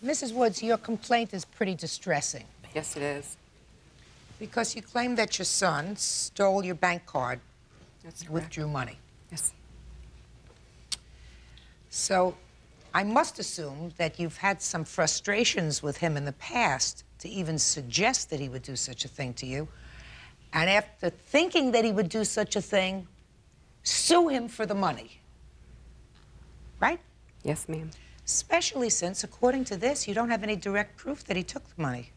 Mrs. Woods, your complaint is pretty distressing Yes, it is. because you claim that your son stole your bank card, That's correct. withdrew money. Yes. So I must assume that you've had some frustrations with him in the past to even suggest that he would do such a thing to you. And after thinking that he would do such a thing, sue him for the money. Right? Yes, ma'am. Especially since, according to this, you don't have any direct proof that he took the money.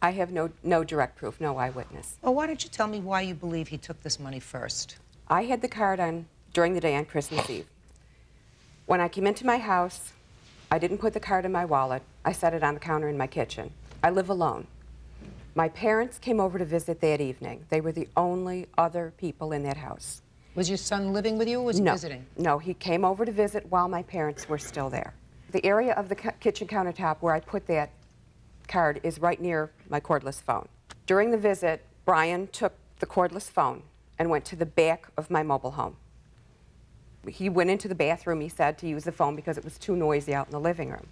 I have no direct proof, no eyewitness. Well, why don't you tell me why you believe he took this money first? I had the card on during the day on Christmas Eve. When I came into my house, I didn't put the card in my wallet. I set it on the counter in my kitchen. I live alone. My parents came over to visit that evening. They were the only other people in that house. Was your son living with you, or was he visiting? No, he came over to visit while my parents were still there. The area of the kitchen countertop where I put that card is right near my cordless phone. During the visit, Brian took the cordless phone and went to the back of my mobile home. He went into the bathroom, he said, to use the phone because it was too noisy out in the living room.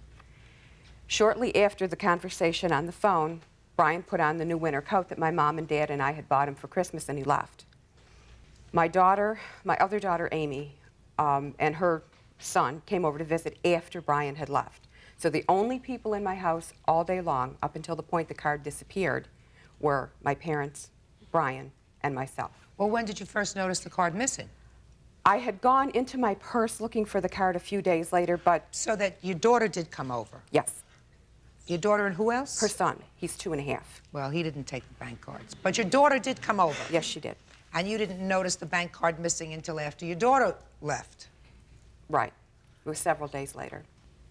Shortly after the conversation on the phone, Brian put on the new winter coat that my mom and dad and I had bought him for Christmas, and he left. My other daughter, Amy, and her son came over to visit after Brian had left. So the only people in my house all day long, up until the point the card disappeared, were my parents, Brian, and myself. Well, when did you first notice the card missing? I had gone into my purse looking for the card a few days later, but... So that your daughter did come over? Yes. Your daughter and who else? Her son. He's 2.5. Well, he didn't take the bank cards. But your daughter did come over? Yes, she did. And you didn't notice the bank card missing until after your daughter left? Right. It was several days later.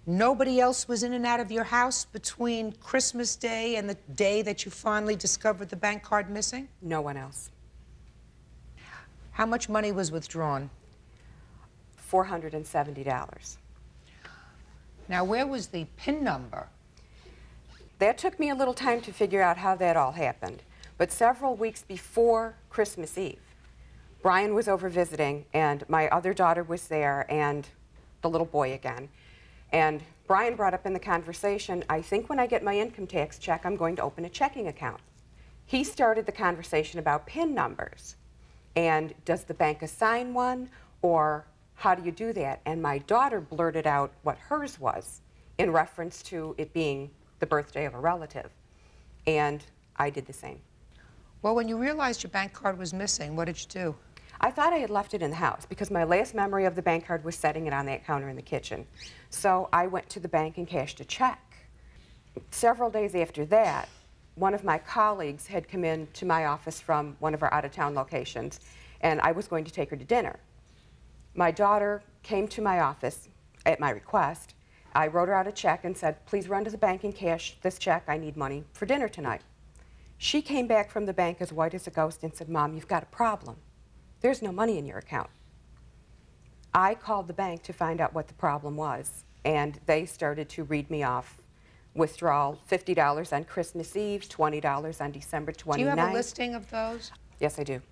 Nobody else was in and out of your house between Christmas Day and the day that you finally discovered the bank card missing? No one else. How much money was withdrawn? $470. Now, where was the PIN number? That took me a little time to figure out how that all happened. But several weeks before Christmas Eve, Brian was over visiting, and my other daughter was there, and the little boy again. And Brian brought up in the conversation, I think when I get my income tax check, I'm going to open a checking account. He started the conversation about PIN numbers. And does the bank assign one, or how do you do that? And my daughter blurted out what hers was in reference to it being the birthday of a relative. And I did the same. Well, when you realized your bank card was missing, what did you do? I thought I had left it in the house because my last memory of the bank card was setting it on that counter in the kitchen. So I went to the bank and cashed a check. Several days after that, one of my colleagues had come in to my office from one of our out-of-town locations, and I was going to take her to dinner. My daughter came to my office at my request. I wrote her out a check and said, please run to the bank and cash this check. I need money for dinner tonight. She came back from the bank as white as a ghost and said, Mom, you've got a problem. There's no money in your account. I called the bank to find out what the problem was, and they started to read me off withdrawal, $50 on Christmas Eve, $20 on December 29th. Do you have a listing of those? Yes, I do.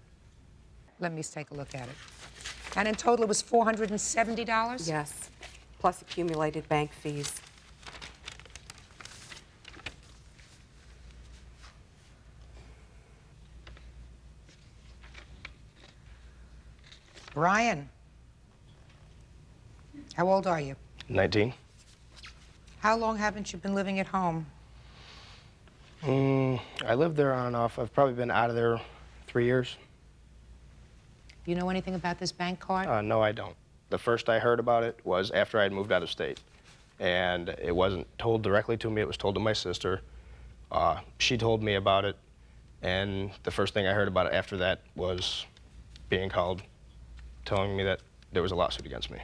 Let me take a look at it. And in total, it was $470? Yes, plus accumulated bank fees. Brian, how old are you? 19. How long haven't you been living at home? I lived there on and off. I've probably been out of there 3 years. You know anything about this bank card? No, I don't. The first I heard about it was after I had moved out of state. And it wasn't told directly to me, it was told to my sister. She told me about it, and the first thing I heard about it after that was being called, telling me that there was a lawsuit against me.